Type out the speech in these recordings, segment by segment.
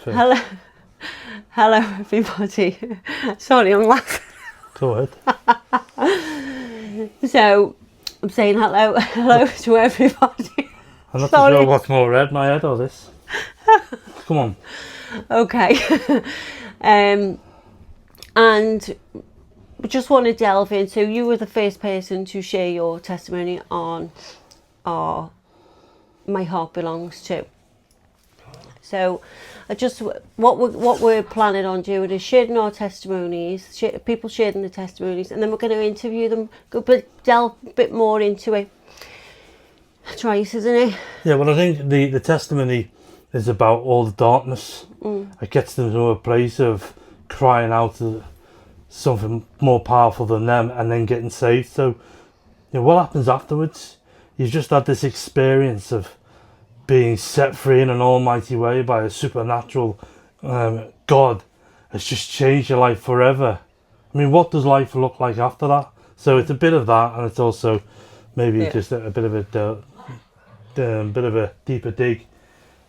Hello, hello everybody. Sorry, I'm laughing. Go ahead. So, I'm saying hello to everybody. I'm not Sorry. sure what's more red, my head or this. Come on. Okay. And we just want to delve into, you were the first person to share your testimony on our My Heart Belongs To. So, what we're planning on doing is sharing our testimonies, people sharing the testimonies, and then we're going to interview them, delve a bit more into it. That's right, isn't it? Yeah, well, I think the testimony is about all the darkness. It gets them to a place of crying out to something more powerful than them and then getting saved. So, you know, what happens afterwards? You've just had this experience of being set free in an almighty way by a supernatural God. Has just changed your life forever. I mean, what does life look like after that? So it's a bit of that, and it's also maybe just a bit of a deeper dig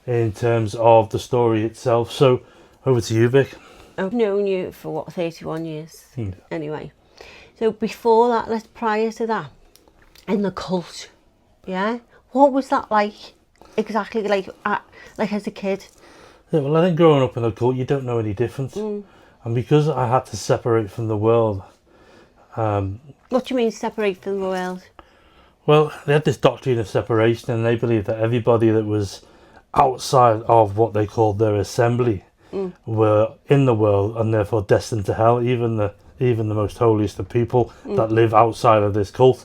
in terms of the story itself. So over to you, Vic. I've known you for 31 years anyway. So before that, prior to that, in the cult, yeah, what was that like? Exactly, like as a kid. Yeah, well, I think growing up in a cult, you don't know any different. And because I had to separate from the world. What do you mean separate from the world? Well, they had this doctrine of separation, and they believed that everybody that was outside of what they called their assembly were in the world and therefore destined to hell, even the most holiest of people that live outside of this cult.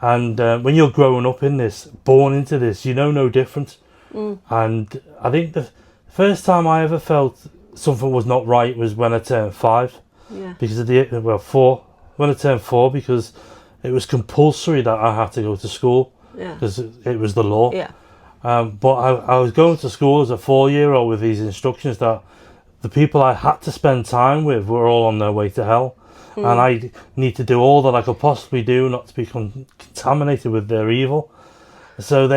And when you're growing up in this, born into this, you know no different. And I think the first time I ever felt something was not right was when I turned 5. Yeah. Because of 4. When I turned 4, because it was compulsory that I had to go to school. Yeah. Because it was the law. Yeah. But I was going to school as a 4-year-old with these instructions that the people I had to spend time with were all on their way to hell. And I need to do all that I could possibly do not to be contaminated with their evil. So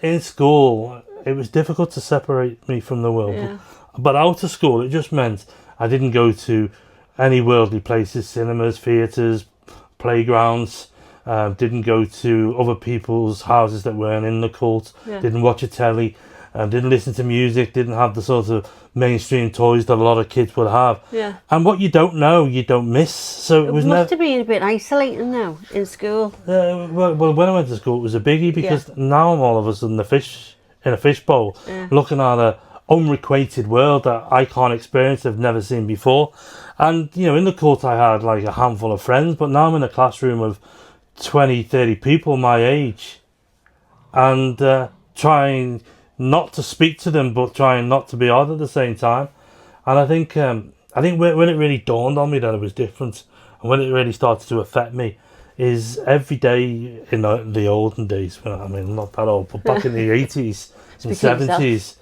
in school, it was difficult to separate me from the world. Yeah. But out of school, it just meant I didn't go to any worldly places, cinemas, theatres, playgrounds. Didn't go to other people's houses that weren't in the cult. Yeah. Didn't watch a telly. Didn't listen to music. Didn't have the sort of mainstream toys that a lot of kids would have. Yeah. And what you don't know, you don't miss. So it was must have been a bit isolating now in school. well, when I went to school, it was a biggie because now I'm all of a sudden in a fishbowl, looking at a unrequited world that I can't experience, I've never seen before. And you know, in the cult, I had like a handful of friends, but now I'm in a classroom of 20, 30 people my age, and trying not to speak to them, but trying not to be odd at the same time. And I think when it really dawned on me that it was different, and when it really started to affect me, is every day in the olden days. Well, I mean, I'm not that old, but back in the 80s and 70s,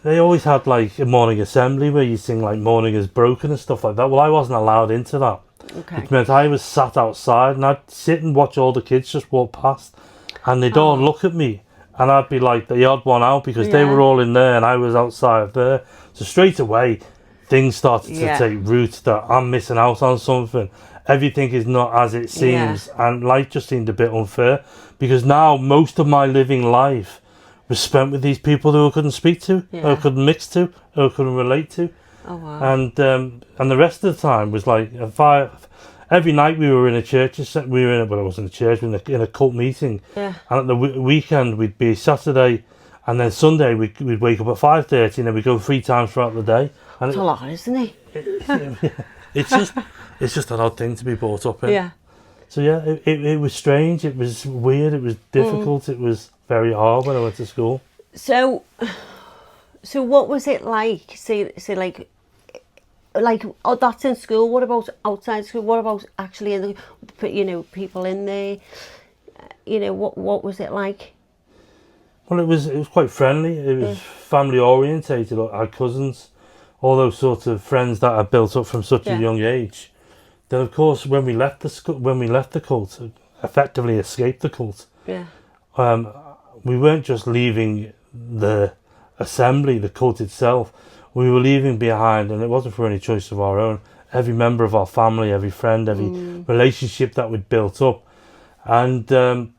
they always had like a morning assembly where you sing like "Morning Is Broken" and stuff like that. Well, I wasn't allowed into that. Okay. Which meant I was sat outside and I'd sit and watch all the kids just walk past, and they'd all look at me, and I'd be like the odd one out because they were all in there and I was outside there. So straight away, things started to take root that I'm missing out on something. Everything is not as it seems, and life just seemed a bit unfair because now most of my living life was spent with these people who I couldn't speak to, or I couldn't mix to, or I couldn't relate to. Oh wow. And the rest of the time was like every night we were in a church. We were in it wasn't a church, we were in a cult meeting. Yeah. And at the weekend we'd be Saturday, and then Sunday we'd wake up at 5:30, and then we'd go 3 times throughout the day. And it's a lot, isn't it? It's just an odd thing to be brought up in. Yeah. So it was strange. It was weird. It was difficult. It was very hard when I went to school. So what was it like? Say like that's in school. What about outside school? What about actually in the, people in there? What was it like? Well, it was quite friendly. It was family orientated. I had cousins, all those sorts of friends that I built up from such a young age. Then, of course, when we left the cult, effectively escaped the cult. Yeah. We weren't just leaving the assembly, the cult itself, we were leaving behind, and it wasn't for any choice of our own, every member of our family, every friend, every relationship that we'd built up. And to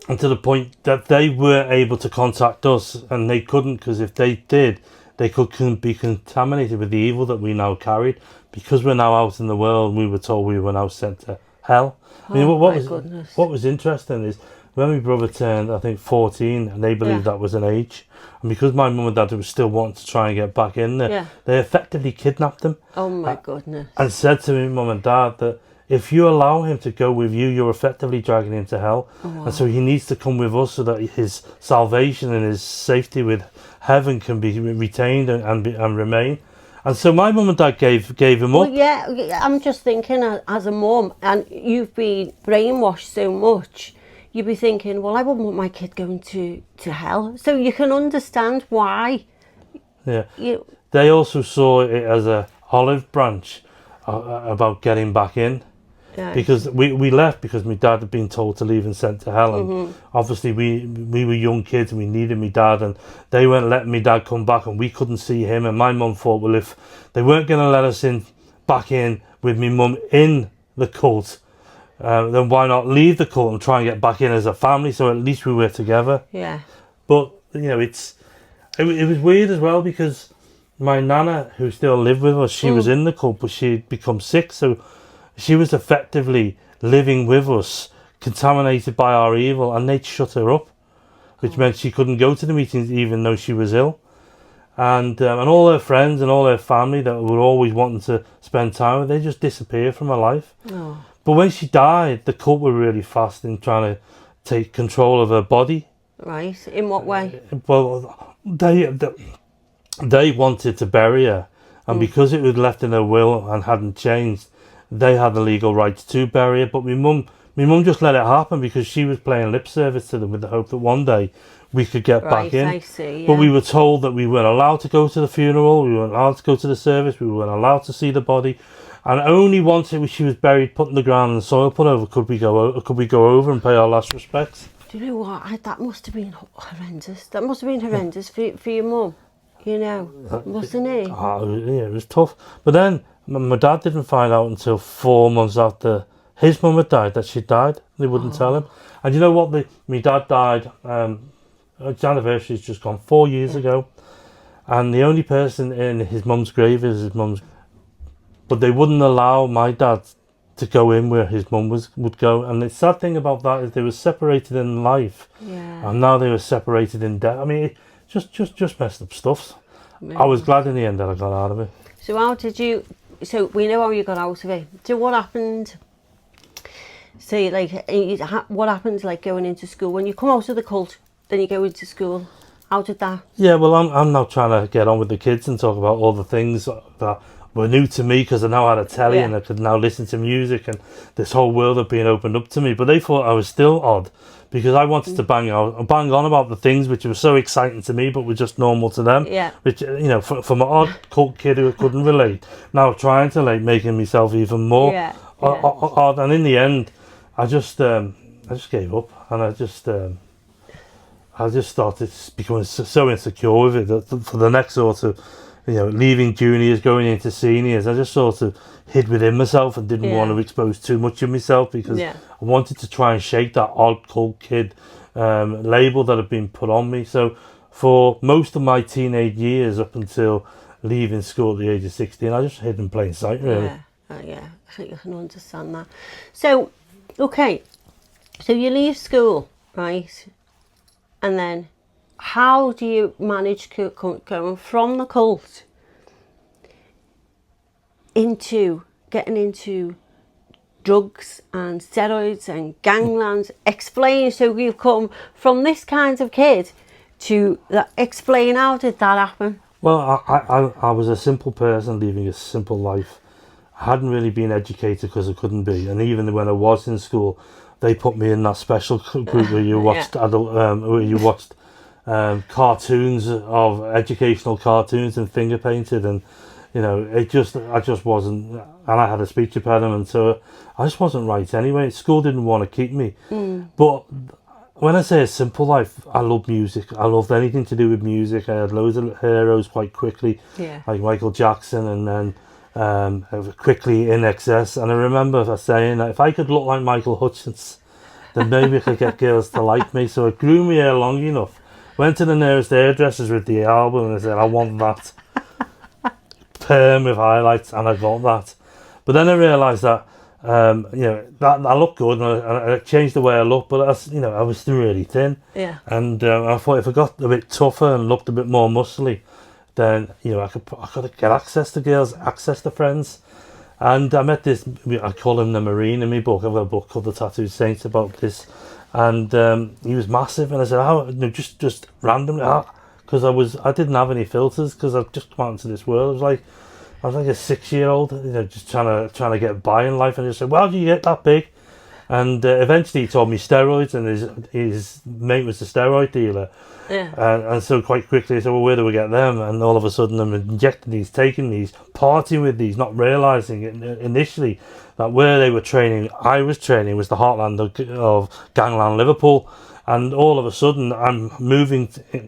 the point that they were able to contact us, and they couldn't, because if they did, they could be contaminated with the evil that we now carried. Because we're now out in the world, we were told we were now sent to hell. I mean, what was interesting is when my brother turned, I think, 14, and they believed that was an age. And because my mum and dad were still wanting to try and get back in there, they effectively kidnapped him. Oh my goodness. And said to me, mum and dad, that if you allow him to go with you, you're effectively dragging him to hell. Oh, wow. And so he needs to come with us so that his salvation and his safety with heaven can be retained and remain. And so my mum and dad gave him up. Well, yeah, I'm just thinking as a mum, and you've been brainwashed so much, you'd be thinking, well, I wouldn't want my kid going to hell. So you can understand why. Yeah. They also saw it as a olive branch about getting back in. Yeah. Because we left because my dad had been told to leave and sent to hell, and obviously we were young kids and we needed my dad, and they weren't letting my dad come back, and we couldn't see him. And my mum thought, well, if they weren't going to let us back in with my mum in the cult, then why not leave the cult and try and get back in as a family, so at least we were together. Yeah. But it was weird as well, because my nana, who still lived with us, she was in the cult, but she'd become sick, so she was effectively living with us, contaminated by our evil, and they'd shut her up, which meant she couldn't go to the meetings even though she was ill. And all her friends and all her family that were always wanting to spend time with, they just disappeared from her life. Oh. But when she died, the cult were really fast in trying to take control of her body. Right. In what way? Well, they wanted to bury her, and because it was left in her will and hadn't changed, they had the legal rights to bury her. But my mum just let it happen because she was playing lip service to them with the hope that one day we could get back in. I see, yeah. But we were told that we weren't allowed to go to the funeral, we weren't allowed to go to the service, we weren't allowed to see the body, and only once she was buried, put in the ground, and the soil put over, could we go over and pay our last respects. Do you know what? That must have been horrendous. That must have been horrendous for your mum. You know, mustn't it? Yeah, it was tough. But then my dad didn't find out until 4 months after his mum had died that she died. They wouldn't tell him. And you know what? My dad died. His anniversary's just gone 4 years ago, and the only person in his mum's grave is his mum's. But they wouldn't allow my dad to go in where his mum would go. And the sad thing about that is they were separated in life, and now they were separated in death. I mean, just messed up stuff. I was glad in the end that I got out of it. So how did you? So we know how you got out of it. So what happened? Say what happened like going into school when you come out of the cult? Then you go into school. How did that? Yeah, well, I'm now trying to get on with the kids and talk about all the things that were new to me, because I now had a telly and I could now listen to music, and this whole world had been opened up to me. But they thought I was still odd, because I wanted to bang on about the things which were so exciting to me but were just normal to them. Yeah. Which, from an odd cult kid who couldn't relate, now trying to making myself even more odd. And in the end, I just gave up, and I just started becoming so insecure with it that for the next sort of, leaving juniors, going into seniors, I just sort of hid within myself and didn't want to expose too much of myself, because I wanted to try and shake that odd cult kid label that had been put on me. So for most of my teenage years up until leaving school at the age of 16, I just hid in plain sight, really. I think I can understand that. So, okay, so you leave school, right? And then how do you manage going from the cult into getting into drugs and steroids and ganglands? Explain. So you've come from this kind of kid to that. Explain, how did that happen? Well, I was a simple person living a simple life. I hadn't really been educated because I couldn't be, and even when I was in school, they put me in that special group where you watched cartoons of educational cartoons and finger painted, and I just wasn't, and I had a speech impediment, so I just wasn't right anyway. School didn't want to keep me, but when I say a simple life, I love music. I loved anything to do with music. I had loads of heroes quite quickly, Yeah. like Michael Jackson, and then quickly In Excess. And I remember saying that if I could look like Michael Hutchence, then maybe I could get girls to like me. So I grew my hair long enough, went to the nearest hairdressers with the album, and I said, I want that. Perm with highlights, and I got that. But then I realised that, that I looked good, and I changed the way I looked, but I was still really thin. Yeah. And I thought if I got a bit tougher and looked a bit more muscly, then I could get access to girls, access to friends. And I met this, I call him the Marine in my book. I've got a book called The Tattooed Saint about this, and he was massive. And I said, "How?" Just randomly, because I didn't have any filters, because I've just come out into this world. I was like a 6-year-old, just trying to get by in life. And I just said, "Well, how do you get that big?" And eventually he told me steroids, and his mate was the steroid dealer. Yeah. And so quite quickly I said, well, where do we get them? And all of a sudden I'm injecting these, taking these, partying with these, not realising initially that where they were training, I was training, was the heartland of Gangland, Liverpool. And all of a sudden I'm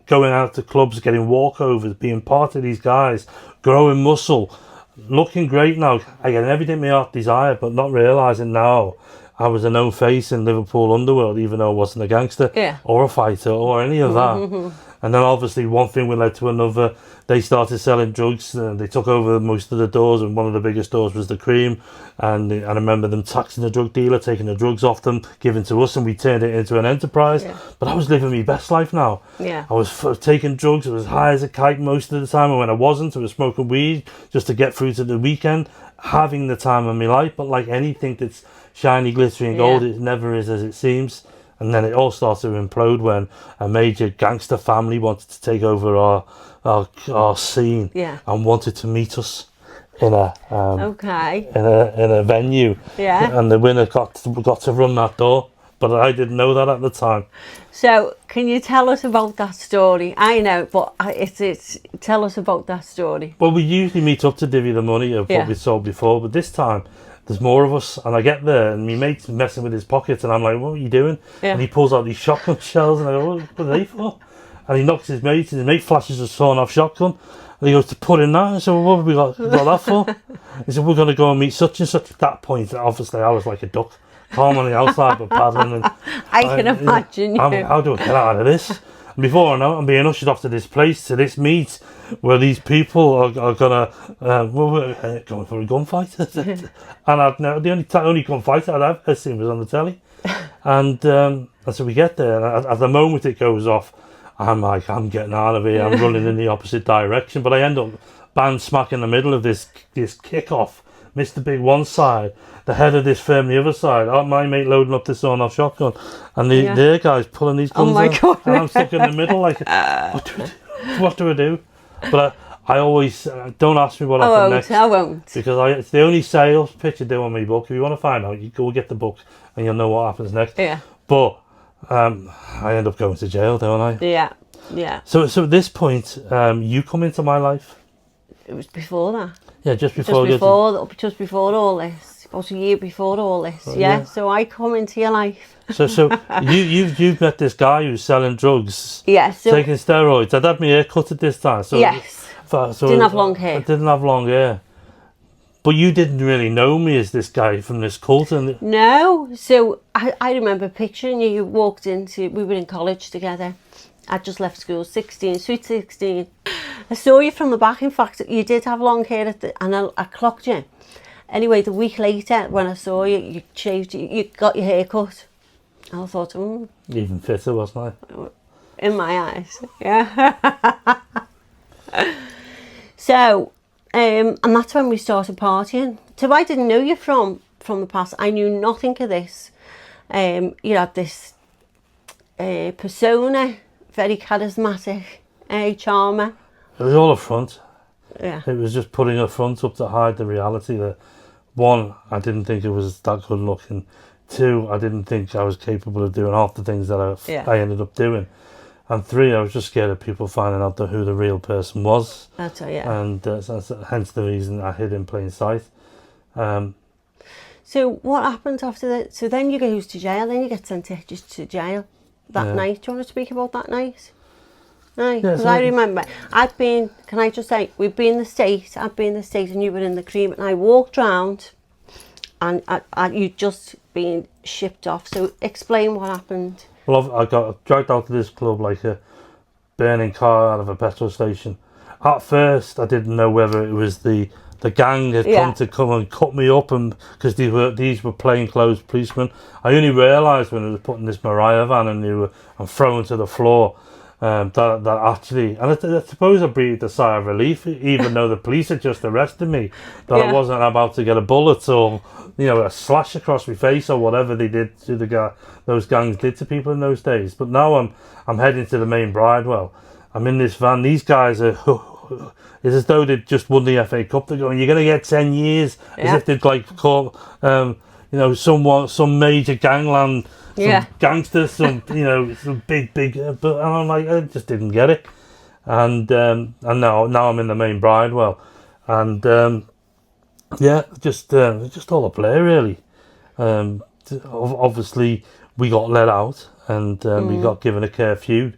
going out to clubs, getting walkovers, being part of these guys, growing muscle, looking great now. I get everything my heart desired, but not realising now I was a known face in Liverpool underworld, even though I wasn't a gangster or a fighter or any of that. And then obviously one thing led to another. They started selling drugs. They took over most of the doors, and one of the biggest doors was the Cream. And I remember them taxing the drug dealer, taking the drugs off them, giving to us, and we turned it into an enterprise. Yeah. But I was living my best life now. Yeah. I was taking drugs. I was high as a kite most of the time, and when I wasn't, I was smoking weed just to get through to the weekend, having the time of my life. But like anything that's shiny, glittering gold, it never is as it seems. And then it all started to implode when a major gangster family wanted to take over our scene and wanted to meet us in a in a venue. Yeah. And the winner got to run that door, but I didn't know that at the time. So can you tell us about that story? I know, but it's tell us about that story. Well, we usually meet up to divvy the money of what we sold before, but this time there's more of us, and I get there and my mate's messing with his pockets, and I'm like, what are you doing? And he pulls out these shotgun shells, and I go, what are they for? And he knocks his mate, and his mate flashes a sawn off shotgun, and he goes to put in that. And I said, well, what have we got that for? He said, we're going to go and meet such and such. At that point, obviously I was like a duck, calm on the outside but paddling. And I can imagine you. How do I get out of this? And before I know it, I'm being ushered off to this place, to this meet, where these people are going to going for a gunfight. And the only gunfight I'd ever seen was on the telly. And so we get there, and at the moment it goes off, I'm like, I'm getting out of here. I'm running in the opposite direction, but I end up bang smack in the middle of this kick-off. Mr. Big one side, the head of this firm the other side. My mate loading up this sawn-off shotgun, and their guys pulling these guns out. God. And I'm stuck in the middle, like, what do I do? But I always don't ask me what happened next. I won't. Because it's the only sales pitch I do on my book. If you want to find out, you go get the book, and you'll know what happens next. Yeah. But I end up going to jail, don't I? Yeah. Yeah. So at this point, you come into my life. It was before that. Yeah, just before all this. About a year before all this. Yeah. So I come into your life. So you've met this guy who's selling drugs. Yeah. So taking steroids. I'd had my hair cut at this time. So yes. So didn't have long hair. I didn't have long hair. But you didn't really know me as this guy from this cult. No. So I remember picturing you. You walked into. We were in college together. I just left school, 16, sweet 16. I saw you from the back. In fact, you did have long hair and I clocked you. Anyway, the week later, when I saw you, you shaved, you got your hair cut. And I thought, even fitter, wasn't I? In my eyes, yeah. So, and that's when we started partying. So I didn't know you from the past. I knew nothing of this. You had this persona, very charismatic, charmer. It was all a front. Yeah. It was just putting a front up to hide the reality that, one, I didn't think it was that good looking. Two, I didn't think I was capable of doing half the things that I ended up doing. And three, I was just scared of people finding out who the real person was. That's right, yeah. And hence the reason I hid in plain sight. So what happened after that? So then you go to jail, then you get sent to jail. that night. Do you want to speak about that night? Aye, Yeah, because I remember can I just say, we've been in the States, I've been in the States and you were in the Cream, and I walked round and you'd just been shipped off. So explain what happened. Well, I got dragged out of this club like a burning car out of a petrol station. At first, I didn't know whether it was the gang had come and cut me up, and because these were plainclothes policemen. I only realised when they were putting this Mariah van and thrown to the floor. That actually, and I suppose I breathed a sigh of relief, even though the police had just arrested me, that I wasn't about to get a bullet or, a slash across my face or whatever they did to those gangs did to people in those days. But now I'm heading to the main Bridewell. I'm in this van. These guys are, it's as though they'd just won the FA Cup. They're going, you're going to get 10 years, as if they'd like caught, some major gangland. Some gangsters, some big, and I'm like, I just didn't get it, and now I'm in the main Bridewell, and just all a play really. Obviously we got let out, and we got given a curfew.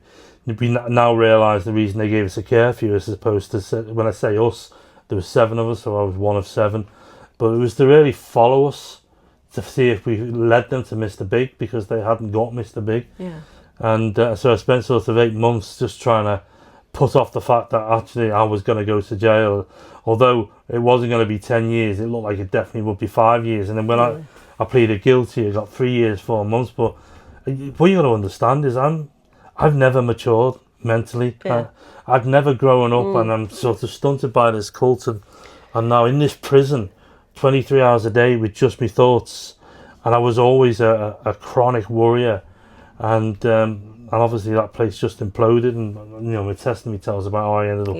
We now realise the reason they gave us a curfew is, as opposed to, when I say us, there was 7 of us, so I was one of 7, but it was to really follow us, to see if we led them to Mr. Big, because they hadn't got Mr. Big. Yeah. And so I spent sort of 8 months just trying to put off the fact that actually I was going to go to jail. Although it wasn't going to be 10 years, it looked like it definitely would be 5 years. And then when I pleaded guilty, I got 3 years, 4 months. But what you got to understand is I've never matured mentally. Yeah. I've never grown up, and I'm sort of stunted by this cult. And now in this prison, 23 hours a day with just my thoughts, and I was always a chronic worrier, and obviously that place just imploded, and my testimony tells about how I ended up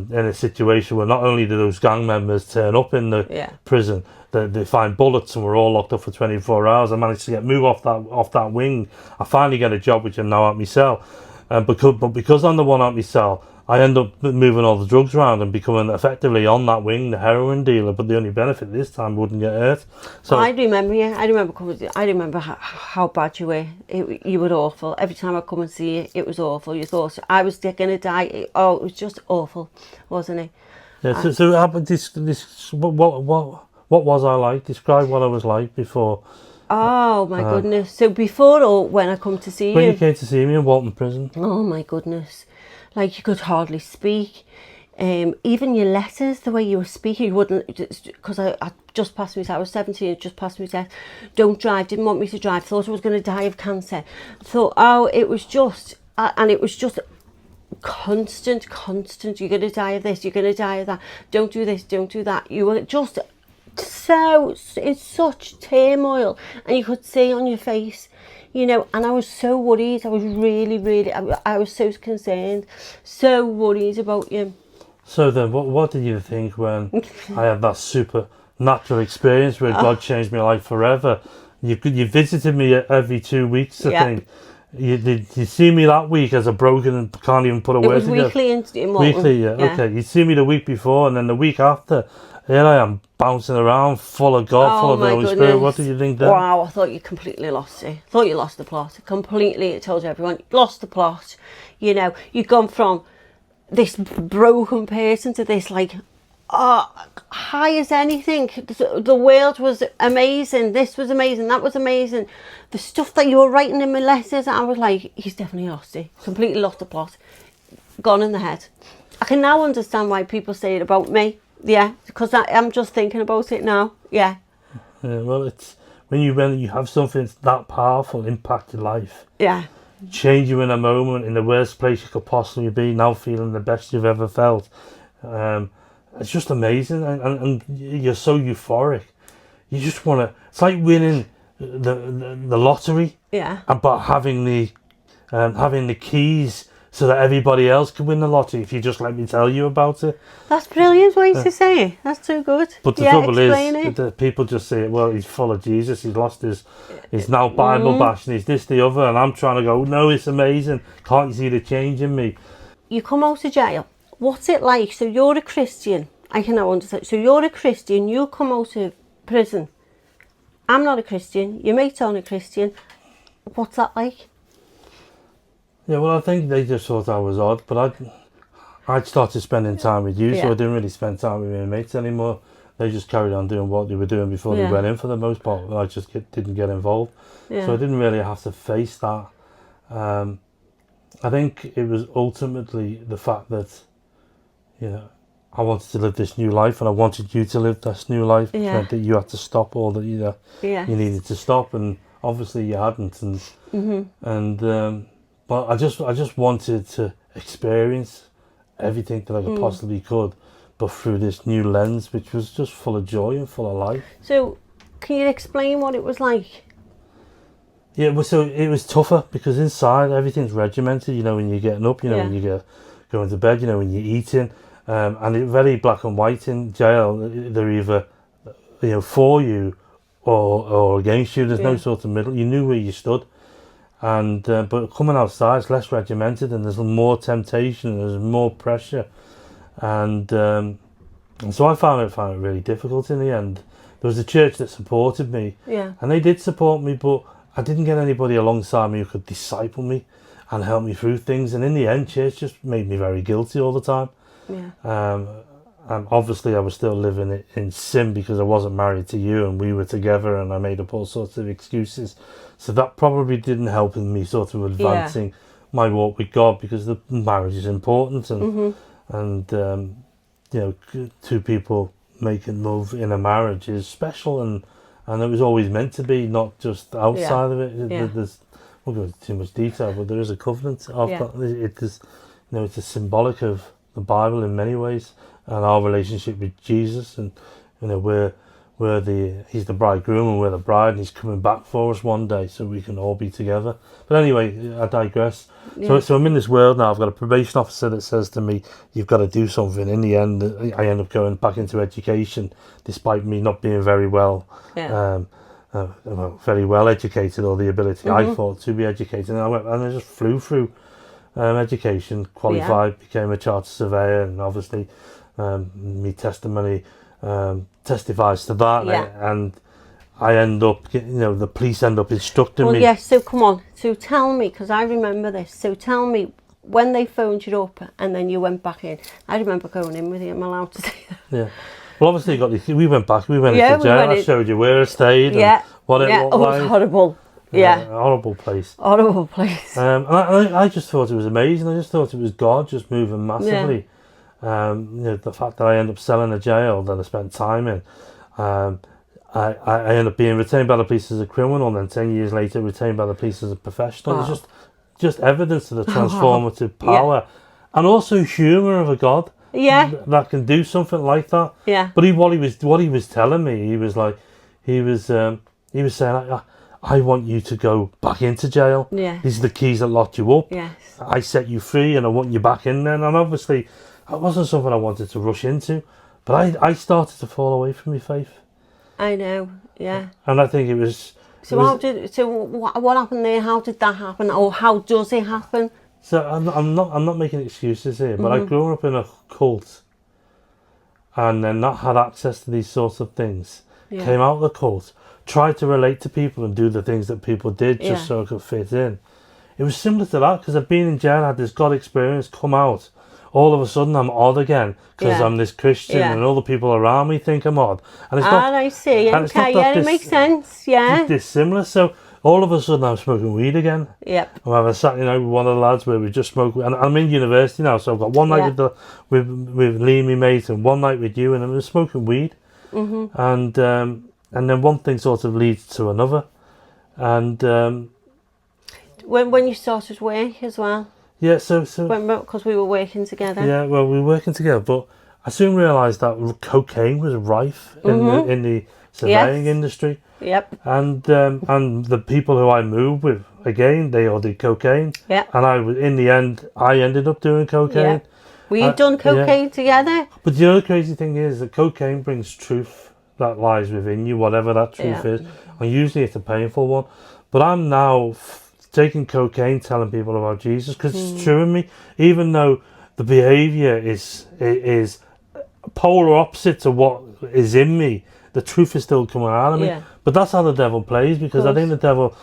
in a situation where not only did those gang members turn up in the prison, they find bullets and we're all locked up for 24 hours. I managed to get moved off that wing. I finally get a job which I'm now at my cell, because I'm the one at my cell, I end up moving all the drugs around and becoming effectively on that wing the heroin dealer. But the only benefit this time, wouldn't get hurt. So I remember how bad you were. You were awful. Every time I come and see you, it was awful. You thought I was going to die. It was just awful, wasn't it? Yeah. So what was I like? Describe what I was like before. Oh my goodness! So before, or when I come to see when you came to see me in Walton Prison. Oh my goodness. Like, you could hardly speak. Even your letters, the way you were speaking, you wouldn't, because I just passed my test. I was 17, just passed my test. Don't drive, didn't want me to drive, thought I was going to die of cancer. Thought, it was just, and it was just constant, you're going to die of this, you're going to die of that, don't do this, don't do that. You were just so, in such turmoil, and you could see on your face, and I was so worried. I was really, I was so concerned, so worried about you. So then, what did you think when I had that supernatural experience where God changed my life forever? You visited me every 2 weeks, I think. You see me that week as a broken and can't even put a word together. It was weekly in Walton. Weekly, yeah. Okay. You see me the week before, and then the week after, here I am bouncing around, full of God, full of the Holy Spirit. What did you think then? Wow, I thought you completely lost it. I thought you lost the plot. Completely, it told everyone, you lost the plot. You've gone from this broken person to this, high as anything. The world was amazing. This was amazing. That was amazing. The stuff that you were writing in my letters, I was like, he's definitely lost it. Completely lost the plot. Gone in the head. I can now understand why people say it about me. Yeah, because I'm just thinking about it now. Yeah. Well, it's when you have something that's that powerful impact your life. Yeah. Change you in a moment in the worst place you could possibly be, now feeling the best you've ever felt. It's just amazing, and you're so euphoric. You just want to. It's like winning the lottery. Yeah. But having the keys so that everybody else can win the lottery if you just let me tell you about it. That's brilliant way to say it. That's too good. But the trouble is, the people just say, well, he's full of Jesus, he's lost he's now Bible bashing, he's this, the other, and I'm trying to go, no, it's amazing. Can't you see the change in me? You come out of jail. What's it like? So you're a Christian. I can now understand. So you're a Christian, you come out of prison. I'm not a Christian, your mates aren't a Christian. What's that like? Yeah, well, I think they just thought I was odd, but I'd started spending time with you, so Yeah. I didn't really spend time with my mates anymore. They just carried on doing what they were doing before they Yeah. went in for the most part, and I just didn't get involved. Yeah. So I didn't really have to face that. I think it was ultimately the fact that, you know, I wanted to live this new life, and I wanted you to live this new life, which Yeah. meant that you had to stop all that Yeah. you needed to stop, and obviously you hadn't. And but I just wanted to experience everything that I could possibly could, but through this new lens, which was just full of joy and full of life. So, can you explain what it was like? Yeah, well, so it was tougher because inside everything's regimented. You know, when you're getting up, you know, Yeah. when you going to bed, you know, when you're eating, and it's very black and white in jail. They're either, you know, for you or against you. There's no Yeah. sort of middle. You knew where you stood, and but coming outside, it's less regimented, and there's more temptation, and there's more pressure, and so I found it really difficult in the end. There was a church that supported me, Yeah. and they did support me, but I didn't get anybody alongside me who could disciple me and help me through things. And in the end, church just made me very guilty all the time. Yeah. And obviously, I was still living in sin because I wasn't married to you, and we were together, and I made up all sorts of excuses. So that probably didn't help in me sort of advancing my walk with God, because the marriage is important, and you know, two people making love in a marriage is special, and it was always meant to be, not just outside of it. Yeah. There's, I won't go into too much detail, but there is a covenant of Yeah. that. It is, you know, it's a symbolic of the Bible in many ways, and our relationship with Jesus, and you know, he's the bridegroom and we're the bride, and he's coming back for us one day, so we can all be together. But anyway, I digress. Yeah. So I'm in this world now. I've got a probation officer that says to me, "You've got to do something." In the end, I end up going back into education, despite me not being very well. Yeah. Well, very well educated, or the ability I thought to be educated. And I just flew through education, qualified, became a chartered surveyor, and obviously my testimony testifies to that. Yeah. And I end up, you know, the police end up instructing Well, me. yes. So come on. So tell me, because I remember this. So tell me, when they phoned you up and then you went back in. I remember going in with you. Am I allowed to say that? Yeah. Well, obviously, we went back. We went Yeah, into we jail. went I in. showed you where I stayed and Yeah. what it Yeah. looked Oh, it like. was horrible. Yeah. Horrible place. Horrible place. And I just thought it was amazing. I just thought it was God just moving massively. You know, the fact that I ended up selling a jail that I spent time in. I ended up being retained by the police as a criminal, and then 10 years later retained by the police as a professional. Wow. It's just evidence of the Wow. transformative Yeah. power, and also humour of a God Yeah. that can do something like that. Yeah. But what he was telling me, he was saying, I want you to go back into jail. Yeah. These are the keys that locked you up. Yes. I set you free, and I want you back in there. And obviously, that wasn't something I wanted to rush into, but I started to fall away from my faith, I know. Yeah. and I think it was. So what happened there? How did that happen? Or how does it happen? So I'm not making excuses here, but I grew up in a cult, and then not had access to these sorts of things. Yeah. Came out of the cult, tried to relate to people and do the things that people did just Yeah. so I could fit in. It was similar to that, because I've been in jail, had this God experience, come out. All of a sudden I'm odd again because Yeah. I'm this Christian, Yeah. and all the people around me think I'm odd. And it's not, I see. and it's not Okay. that Yeah, it this- makes sense. Yeah. dissimilar. So all of a sudden I'm smoking weed again. Yep. I'm having a Saturday night with one of the lads where we just smoke, and I'm in university now, so I've got one night Yeah. with Lee, my mate, and one night with you, and I'm smoking weed. And then one thing sort of leads to another, and When you started work as well, yeah, so because we were working together. yeah, well, we were working together, but I soon realised that cocaine was rife in the surveying industry, Yep. and the people who I moved with, again, they all did cocaine, Yep. and in the end I ended up doing cocaine. Yeah. We've done cocaine together. But the other crazy thing is that cocaine brings truth that lies within you, whatever that truth Yeah. is, and usually it's a painful one. But I'm now taking cocaine, telling people about Jesus, because it's true in me, even though the behaviour is polar opposite to what is in me. The truth is still coming out of me. Yeah. But that's how the devil plays, because I think the devil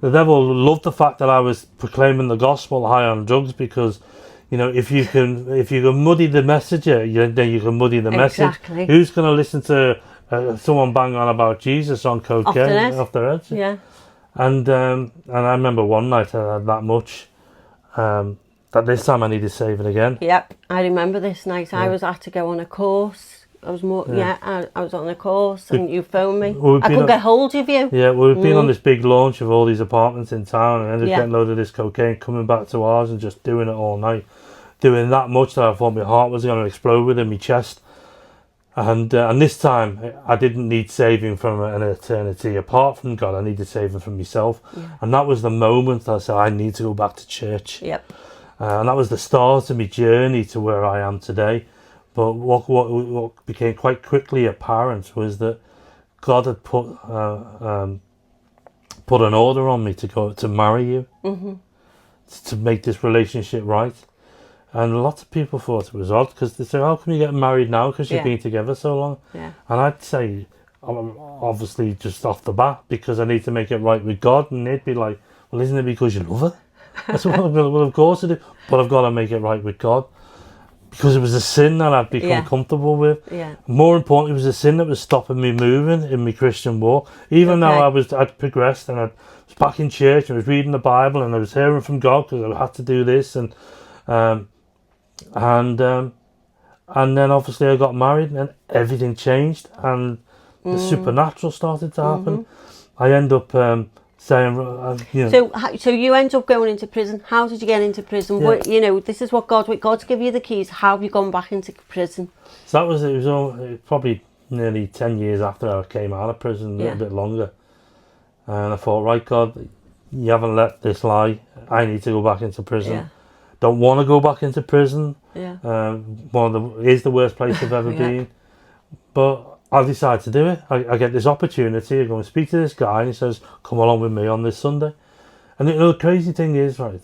The devil loved the fact that I was proclaiming the gospel high on drugs, because, you know, if you can muddy the messenger, then you can muddy the message. Exactly. Who's going to listen to someone bang on about Jesus on cocaine off their heads? Yeah. And I remember one night I had that much. That this time I needed saving again. Yep, I remember this night. I was had to go on a course. I was I was on a course, and you phoned me. I couldn't get hold of you. Yeah, well, we've been on this big launch of all these apartments in town, and ended up getting a load of this cocaine, coming back to ours and just doing it all night. Doing that much that I thought my heart was going to explode within my chest. And this time I didn't need saving from an eternity apart from God. I needed saving from myself. Yeah. And that was the moment I said, I need to go back to church. Yep. And that was the start of my journey to where I am today. But what became quite quickly apparent was that God had put an order on me to go to marry you, to make this relationship right. And lots of people thought it was odd, because they say, how come you get married now, because you've been together so long? Yeah. And I'd say, obviously just off the bat, because I need to make it right with God. And they'd be like, well, isn't it because you love her? I said, well, of course I do, but I've got to make it right with God, because it was a sin that I'd become comfortable with. Yeah. More importantly, it was a sin that was stopping me moving in my Christian walk. Even though I'd progressed, and I was back in church, and I was reading the Bible, and I was hearing from God, because I had to do this, and then obviously I got married, and everything changed, and the supernatural started to happen. I end up saying, you know. So you end up going into prison. How did you get into prison? What, you know, this is what God's give you the keys. How have you gone back into prison? So it was probably nearly 10 years after I came out of prison, a little bit longer. And I thought, right, God, you haven't let this lie. I need to go back into prison. Yeah. Don't want to go back into prison. Yeah. Is the worst place I've ever been. But I decided to do it. I get this opportunity. I go and speak to this guy, and he says, come along with me on this Sunday. And the crazy thing is, right,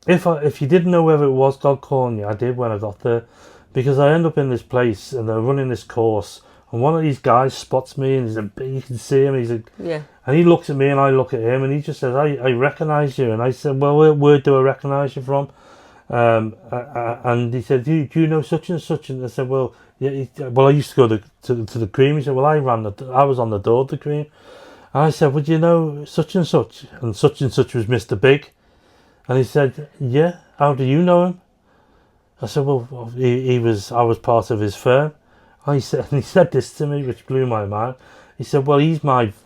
if you didn't know whether it was God calling you, I did when I got there. Because I end up in this place, and they're running this course, and one of these guys spots me, and you can see him, and he looks at me, and I look at him, and he just says, I recognise you. And I said, well, where do I recognise you from? And he said, do you know such and such? And I said, well, yeah. Well, I used to go to the Cream. He said, well, I was on the door of the Cream. And I said, would you know such and such? And such was Mr. Big. And he said, yeah. How do you know him? I said, well, I was part of his firm. And he said this to me, which blew my mind. He said, well, he not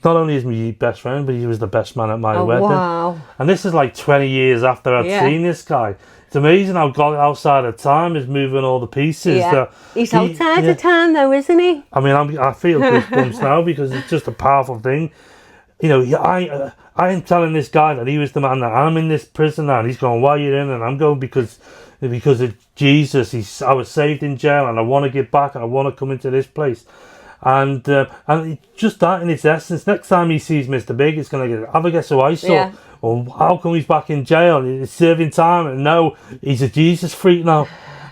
only is my best friend, but he was the best man at my wedding. Wow. And this is like 20 years after I'd seen this guy. It's amazing how God outside of time is moving all the pieces. Yeah. He's outside of time though, isn't he? I mean, I feel goosebumps now, because it's just a powerful thing. You know, I am telling this guy that he was the man, that I'm in this prison now, and he's going, why are you in? And I'm going, because of Jesus. I was saved in jail, and I want to get back, and I want to come into this place. And just that in its essence. Next time he sees Mr. Big, it's going to have a guess who I saw. Yeah. Or how come he's back in jail? He's serving time, and no, he's a Jesus freak now.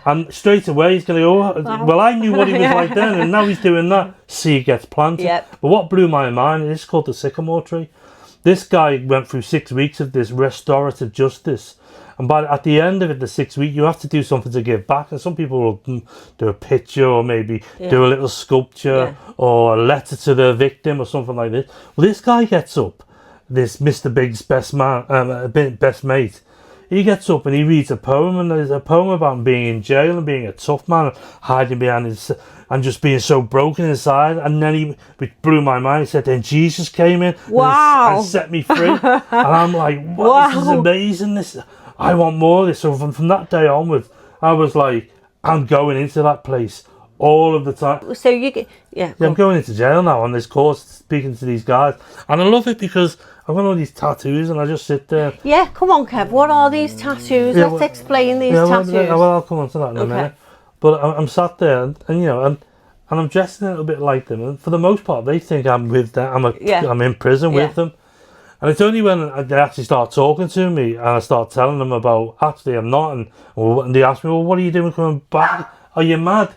And straight away he's going to go, well, I knew what he was like then, and now he's doing that. Seed gets planted. Yep. But what blew my mind is called the sycamore tree. This guy went through 6 weeks of this restorative justice. And at the end of it, the 6 weeks, you have to do something to give back. And some people will do a picture, or maybe do a little sculpture, or a letter to the victim, or something like this. Well, this guy gets up, this Mr. Big's best mate. He gets up and he reads a poem, and there's a poem about him being in jail and being a tough man, hiding behind his, and just being so broken inside. And then which blew my mind, he said, then Jesus came in and set me free. And I'm like, wow, this is amazing. I want more of this. So from that day onwards, I was like, I'm going into that place all of the time. So you get, I'm going into jail now on this course, speaking to these guys. And I love it because I've got all these tattoos, and I just sit there. Yeah, come on, Kev. What are these tattoos? Let's explain these tattoos. Well, I'll come on to that in a minute. But I'm sat there, and you know, and I'm dressed a little bit like them. And for the most part, they think I'm with them. I'm in prison with them. And it's only when they actually start talking to me, and I start telling them about, actually I'm not, and they ask me, well, what are you doing coming back? Are you mad?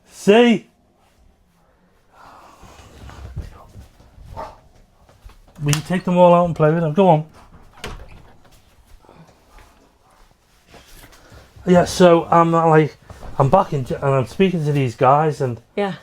See? will you take them all out and play with them? Go on. Yeah, so I'm back in, and I'm speaking to these guys, and Yeah.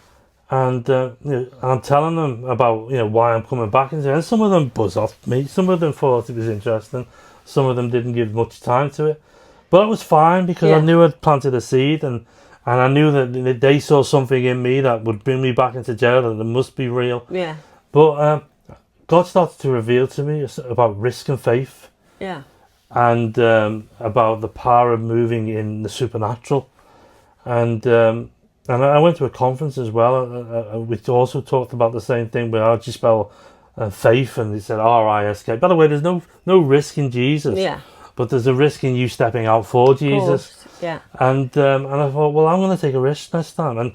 you know, I'm telling them about, you know, why I'm coming back into it. And some of them buzz off me. Some of them thought it was interesting. Some of them didn't give much time to it. But it was fine because I knew I'd planted a seed, and I knew that they saw something in me that would bring me back into jail, and it must be real. Yeah. But God started to reveal to me about risk and faith, Yeah. and about the power of moving in the supernatural. And I went to a conference as well, which also talked about the same thing, but how do you spell faith? And they said R-I-S-K. By the way, there's no risk in Jesus. Yeah. But there's a risk in you stepping out for Jesus. Yeah. And I thought, well, I'm going to take a risk next time. And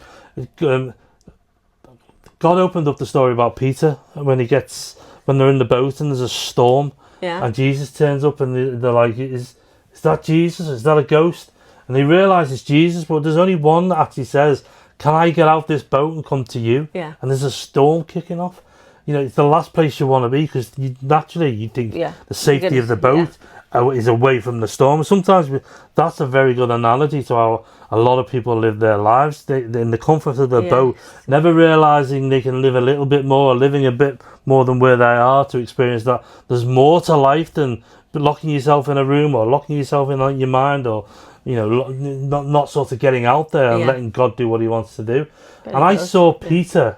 God opened up the story about Peter when they're in the boat and there's a storm. Yeah. And Jesus turns up and they're like, is that Jesus? Is that a ghost? And they realise it's Jesus, but there's only one that actually says, can I get out this boat and come to you? Yeah. And there's a storm kicking off. You know, it's the last place you want to be, because naturally you think the safety of the boat is away from the storm. Sometimes that's a very good analogy to how a lot of people live their lives. They're in the comfort of the boat, never realising they can live a little bit more, living a bit more than where they are, to experience that there's more to life than locking yourself in a room or locking yourself in your mind, or, you know, not sort of getting out there and letting God do what he wants to do. And I saw Peter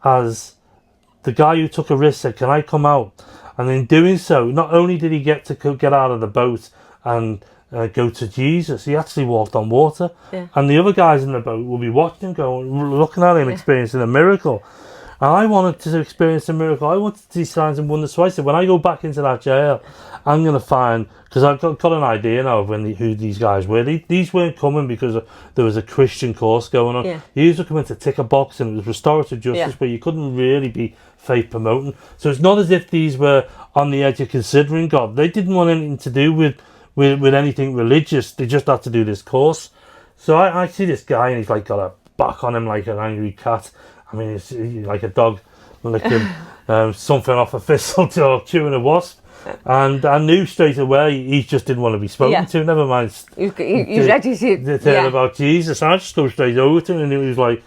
as the guy who took a risk, said, can I come out? And in doing so, not only did he get to get out of the boat and go to Jesus, he actually walked on water. Yeah. And the other guys in the boat will be watching him, going, looking at him, experiencing a miracle. And I wanted to experience a miracle. I wanted to see signs and wonders. So I said, when I go back into that jail, I'm going to find, because I've got an idea now of who these guys were. These weren't coming because there was a Christian course going on. Yeah. These were coming to tick a box, and it was restorative justice, where you couldn't really be faith promoting. So it's not as if these were on the edge of considering God. They didn't want anything to do with anything religious. They just had to do this course. So I see this guy, and he's like got a back on him like an angry cat. I mean, it's like a dog licking something off a thistle or chewing a wasp. And I knew straight away he just didn't want to be spoken to. Never mind. You ready to tell about Jesus. I just go straight over to him, and he was like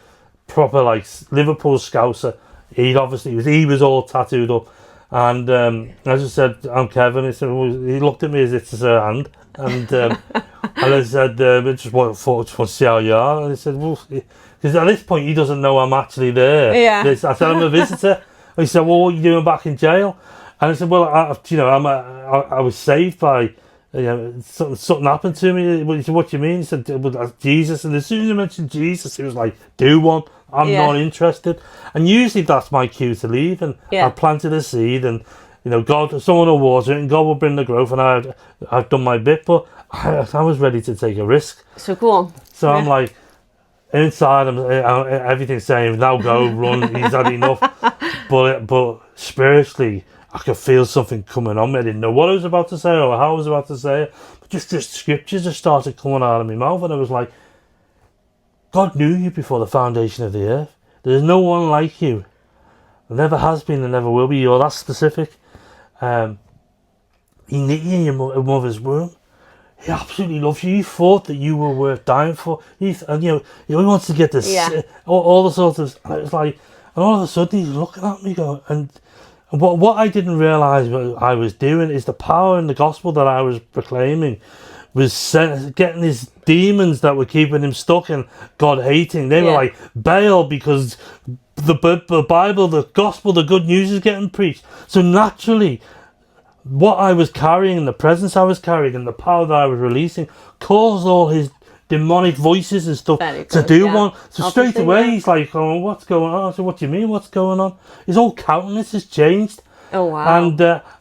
proper like Liverpool Scouser. He was all tattooed up. And as I said, I'm Kevin. He looked at me as if it's a hand. And and I said, I just want to see how you are. And he said, well, because at this point he doesn't know I'm actually there. Yeah. I said, I'm a visitor. And he said, well, what are you doing back in jail? And I said, well, I was saved by, something happened to me. He said, what do you mean? He said, well, that's Jesus. And as soon as I mentioned Jesus, he was like, do one. I'm not interested. And usually that's my cue to leave. And I planted a seed, and, you know, someone will water it, and God will bring the growth. And I've done my bit, but I was ready to take a risk. So go on. So I'm like, inside, everything's saying, now go, run, he's had enough. But spiritually, I could feel something coming on me. I didn't know what I was about to say or how I was about to say it. But just scriptures just started coming out of my mouth, and I was like, God knew you before the foundation of the earth. There's no one like you. There never has been and never will be. You're that specific. He knit you in your mother's womb. He absolutely loves you. He thought that you were worth dying for. He wants to get this, all the sorts of. And it was like, and all of a sudden he's looking at me going, and what I didn't realise what I was doing is the power in the gospel that I was proclaiming was getting his demons that were keeping him stuck in God hating. They were like, bail, because the Bible, the gospel, the good news is getting preached. So naturally, what I was carrying, and the presence I was carrying, and the power that I was releasing caused all his demonic voices and stuff to do one. So straight away he's like, oh, what's going on? I said, what do you mean, what's going on? His whole countenance has changed. Oh, wow.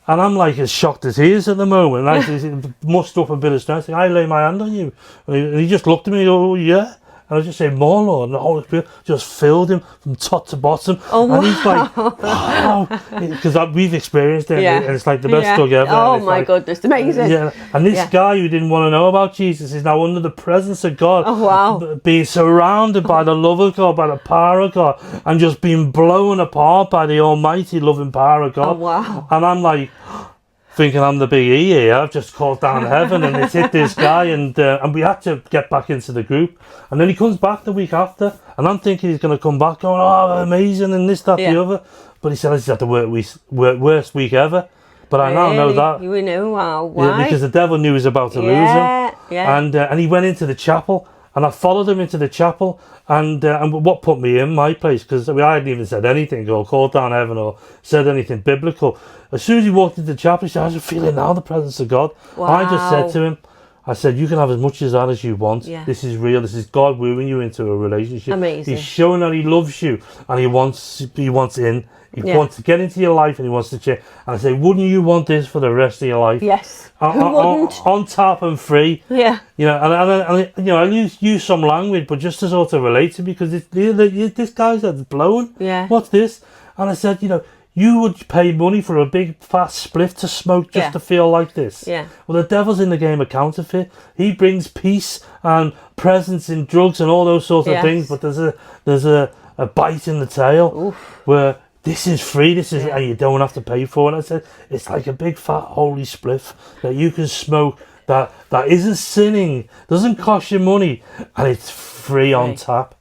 And I'm like as shocked as he is at the moment. And I muster up a bit of strength. I lay my hand on you. And he just looked at me and go, oh, yeah. And I was just saying, more, Lord. And the Holy Spirit just filled him from top to bottom. Oh, and he's like, wow. Because we've experienced it. Yeah. And it's like the best Yeah. hug ever. Oh and it's my like, goodness, amazing. Yeah. And this Yeah. guy who didn't want to know about Jesus is now under the presence of God. Oh, wow. Being surrounded by the love of God, by the power of God, and just being blown apart by the almighty loving power of God. Oh, wow. And I'm like, thinking I'm the big E here. I've just called down heaven and it's hit this guy, and we had to get back into the group. And then he comes back the week after, and I'm thinking he's going to come back going, oh, amazing, and this, that, Yeah. the other. But he said, this is at the worst week ever. But I now know that. You know, wow, why? Yeah, because the devil knew he was about to lose him. Yeah. And he went into the chapel, and I followed him into the chapel, and what put me in my place, because I hadn't even said anything or called down heaven or said anything biblical. As soon as he walked into the chapel, he said, "I'm feeling now the presence of God." Wow. I just said to him, I said, you can have as much as that as you want. Yeah. This is real. This is God wooing you into a relationship. Amazing. He's showing that he loves you, and he wants in. He Yeah. wants to get into your life, and he wants to change. And I say, wouldn't you want this for the rest of your life? Yes. Who wouldn't? On tap and free. Yeah. You know, and you know, I use some language, but just to sort of relate to, because this guy's head's blown. Yeah. What's this? And I said, you know, you would pay money for a big fat spliff to smoke just Yeah. to feel like this. Yeah. Well, the devil's in the game of counterfeit. He brings peace and presence in drugs and all those sorts of Yes. things, but there's a bite in the tail. Oof. Where this is free, this is, Yeah. and you don't have to pay for it. And I said, it's like a big fat holy spliff that you can smoke that isn't sinning, doesn't cost you money, and it's free on Right. tap.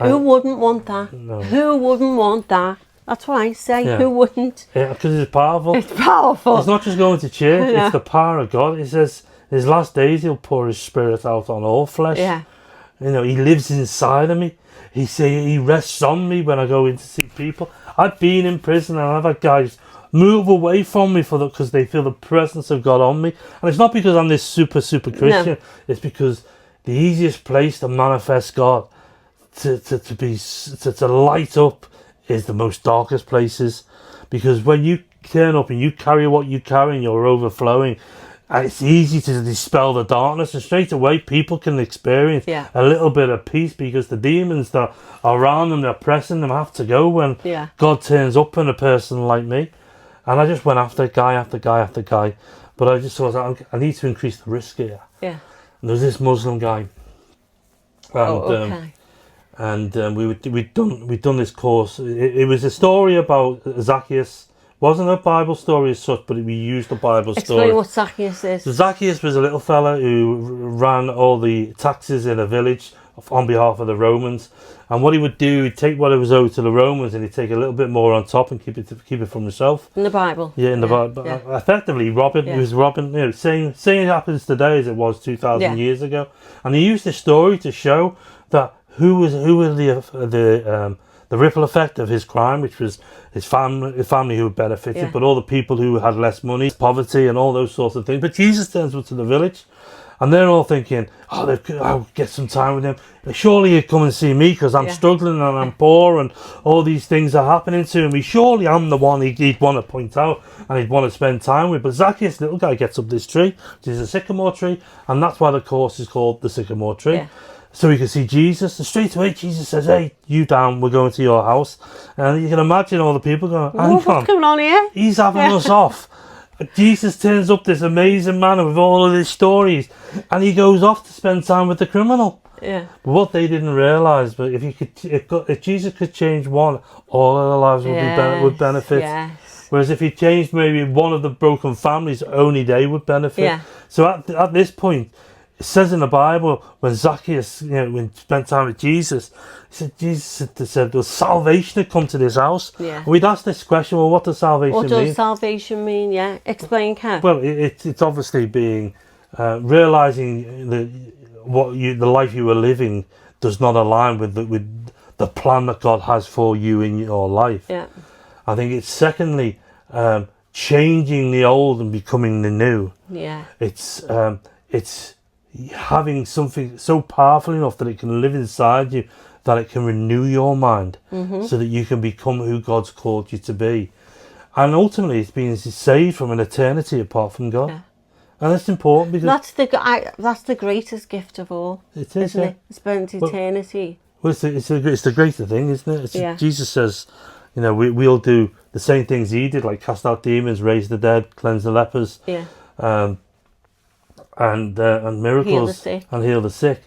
Who wouldn't want that? No. Who wouldn't want that? That's what I say. Yeah. Who wouldn't? Yeah, because it's powerful. It's powerful. It's not just going to church, Yeah. it's the power of God. It says, his last days he'll pour his spirit out on all flesh. Yeah. You know, he lives inside of me. He rests on me when I go in to see people. I've been in prison and I've had guys move away from me because they feel the presence of God on me. And it's not because I'm this super Christian. It's because the easiest place to manifest God, to light up, is the most darkest places. Because when you turn up and you carry what you carry and you're overflowing, and it's easy to dispel the darkness, and straight away people can experience Yeah. a little bit of peace, because the demons that are around them, they're pressing them, have to go when Yeah. God turns up in a person like me. And I just went after guy after guy after guy, but I just thought, I need to increase the risk here. Yeah. And there was this Muslim guy, and Oh, okay. we'd done this course. It was a story about Zacchaeus. Wasn't a Bible story as such, but we used the Bible story. Explain what Zacchaeus is. So Zacchaeus was a little fella who ran all the taxes in a village on behalf of the Romans. And what he would do, he'd take what it was owed to the Romans, and he'd take a little bit more on top and keep it from himself. In the Bible. Yeah, in the Bible. Yeah. Effectively, robbing. Yeah. He was robbing. You know, same it happens today as it was 2,000 Yeah. years ago. And he used this story to show that who were the ripple effect of his crime, which was his family who benefited, Yeah. but all the people who had less money, poverty, and all those sorts of things. But Jesus turns up to the village, and they're all thinking, I'll get some time with him. Surely he'd come and see me because I'm Yeah. struggling and I'm poor and all these things are happening to me. Surely I'm the one he'd want to point out and he'd want to spend time with. But Zacchaeus, little guy, gets up this tree, which is a sycamore tree, and that's why the course is called the sycamore tree. Yeah. So he can see Jesus, and straight away Jesus says, "Hey, you down, we're going to your house." And you can imagine all the people going, "Hang What's on, going on here? he's having us off." Jesus turns up, this amazing man with all of his stories, and he goes off to spend time with the criminal. Yeah. But what they didn't realise, but if Jesus could change one, all of their lives would benefit. Yes. Whereas if he changed maybe one of the broken families, only they would benefit. Yeah. So at this point, it says in the Bible, when Zacchaeus, when he spent time with Jesus, Jesus said, well, salvation had come to this house. Yeah. And we'd ask this question, well, what does salvation What mean? does salvation mean? Yeah. Explain, Kev. Well, it's obviously being realizing the life you were living does not align with the plan that God has for you in your life. Yeah. I think it's secondly changing the old and becoming the new. Yeah. It's having something so powerful enough that it can live inside you, that it can renew your mind, so that you can become who God's called you to be. And ultimately, it's being saved from an eternity apart from God. Yeah. And it's important because that's the greatest gift of all, it is, isn't it? Spend eternity. Well, it's the greater thing, isn't it? Yeah. Jesus says, you know, we'll do the same things he did, like cast out demons, raise the dead, cleanse the lepers, Yeah. and miracles, Heal the sick.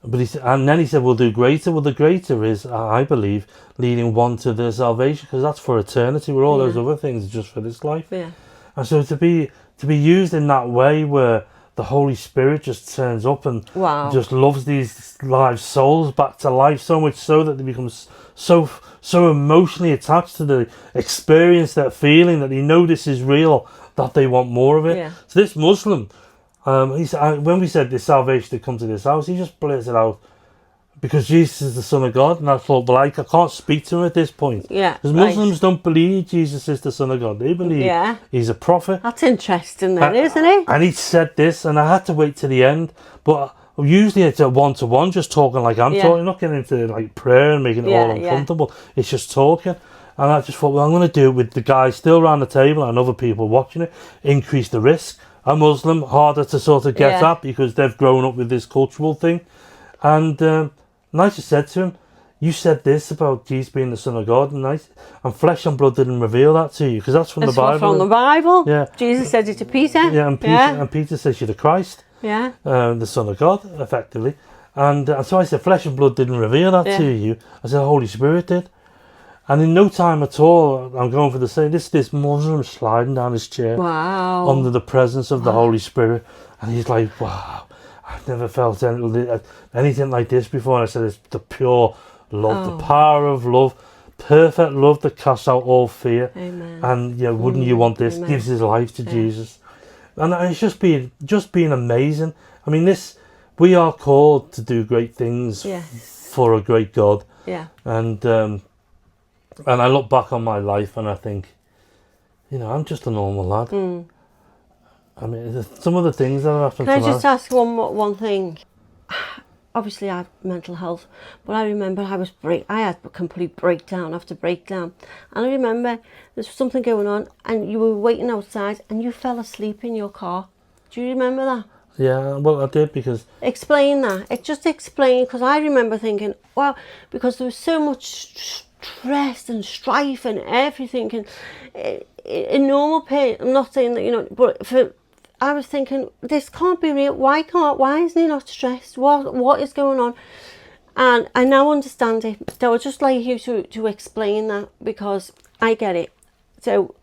But then he said, we'll do greater. Well, the greater is, I believe, leading one to their salvation, because that's for eternity. Where all those other things are just for this life. Yeah. And so to be used in that way, where the Holy Spirit just turns up and just loves these live souls back to life, so much so that they become so emotionally attached to the experience, that feeling that they know this is real, that they want more of it. Yeah. So this Muslim, he said, when we said this salvation to come to this house, he just blurted out, because Jesus is the Son of God. And I thought, well, I can't speak to him at this point. Yeah. Because Muslims don't believe Jesus is the Son of God. They believe he's a prophet. That's interesting then, isn't it? And he said this, and I had to wait to the end. But usually it's a one-to-one, just talking like I'm talking, not getting into like prayer and making it all uncomfortable. It's just talking. And I just thought, well, I'm going to do it with the guys still around the table and other people watching it, increase the risk. A Muslim, harder to sort of get at, because they've grown up with this cultural thing. And I just said to him, you said this about Jesus being the Son of God, and flesh and blood didn't reveal that to you, because that's from the Bible. From the Bible. Yeah. Jesus said it to Peter. Yeah, and Peter says you're the Christ. Yeah. The Son of God, effectively. And so I said, flesh and blood didn't reveal that to you. I said, the Holy Spirit did. And in no time at all, I'm going for the same. This Muslim sliding down his chair under the presence of the Holy Spirit. And he's like, wow, I've never felt anything like this before. And I said, it's the pure love, the power of love, perfect love that casts out all fear. Amen. And wouldn't you want this? Gives his life to Jesus. And it's just being amazing. I mean, we are called to do great things for a great God. Yeah. And I look back on my life and I think, I'm just a normal lad. I mean, some of the things that have happened to me. Can I just ask one thing? Obviously, I have mental health, but I remember I had a complete breakdown after breakdown. And I remember there was something going on and you were waiting outside and you fell asleep in your car. Do you remember that? Yeah, well, I did, because... Explain that. Just explain, because I remember thinking, wow, because there was so much stress and strife and everything, and in normal pain, I'm not saying that, but I was thinking, this can't be real. Why isn't he not stressed? What is going on? And I now understand it. So I'd just like you to explain that, because I get it. So,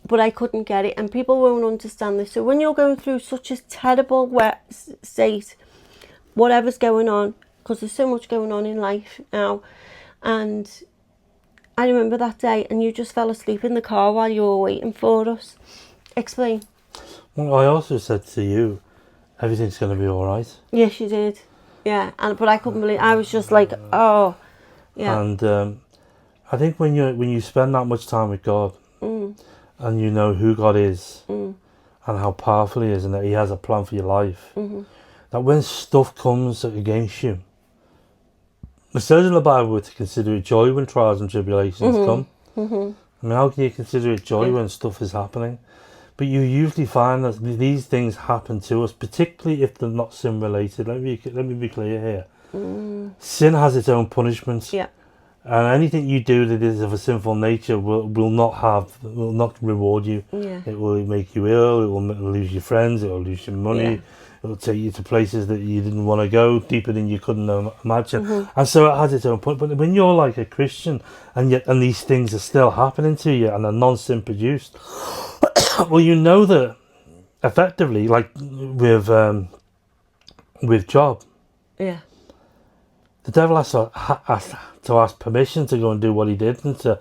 but I couldn't get it, and people won't understand this. So when you're going through such a terrible state, whatever's going on, because there's so much going on in life now, and I remember that day, and you just fell asleep in the car while you were waiting for us. Explain. Well, I also said to you, everything's going to be all right. Yes, you did. Yeah, but I couldn't believe. I was just like, oh, yeah. And I think when you spend that much time with God, and you know who God is, and how powerful He is, and that He has a plan for your life, that when stuff comes against you, it says in the Bible to consider it joy when trials and tribulations come. I mean, how can you consider it joy when stuff is happening? But you usually find that these things happen to us, particularly if they're not sin related. Let me be clear here. Sin has its own punishments. Yeah. And anything you do that is of a sinful nature will not reward you. Yeah. It will make you ill. It will lose your friends. It will lose your money. Yeah. It will take you to places that you didn't want to go, deeper than you couldn't imagine. And so it has its own point. But when you're like a Christian, and these things are still happening to you, and they're non-sin produced, well, you know that effectively, like with Job, the devil has to ask permission to go and do what he did, and to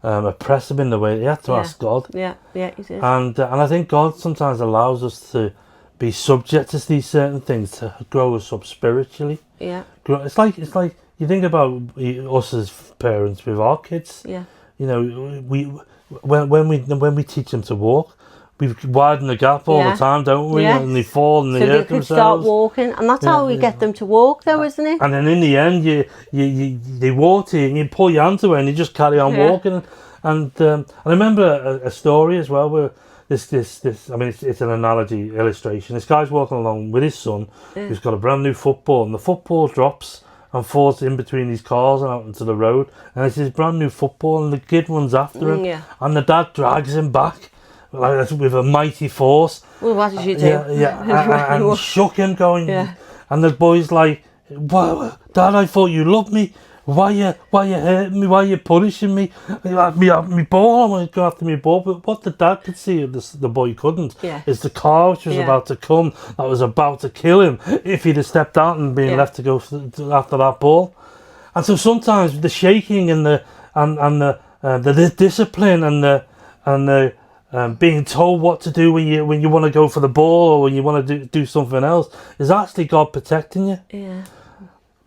oppress him in the way he had to ask God. Yeah, he did. And I think God sometimes allows us to be subject to these certain things to grow us up spiritually. Yeah. It's like you think about us as parents with our kids. Yeah. When we teach them to walk, we widen the gap all the time, don't we? Yes. And they fall and they so hurt they could themselves. start walking, and that's how we get them to walk, though, isn't it? And then in the end, they walk to you and you pull your hands away and you just carry on walking. And I remember a story as well where this. I mean, it's an analogy illustration. This guy's walking along with his son, who's got a brand new football, and the football drops and falls in between these cars and out into the road, and it's his brand new football, and the kid runs after him, Yeah. and the dad drags him back like with a mighty force. Well, what did you do? and shook him, going, Yeah. and the boy's like, "Well, Dad, I thought you loved me. Why you hurting me? Why you punishing me? You had me ball. I want to go after me ball." But what the dad could see, the boy couldn't, Yeah. is the car which was Yeah. about to come, that was about to kill him if he'd have stepped out and been Yeah. left to go after that ball. And so sometimes the shaking and the discipline and the being told what to do when you want to go for the ball or when you want to do something else is actually God protecting you. Yeah.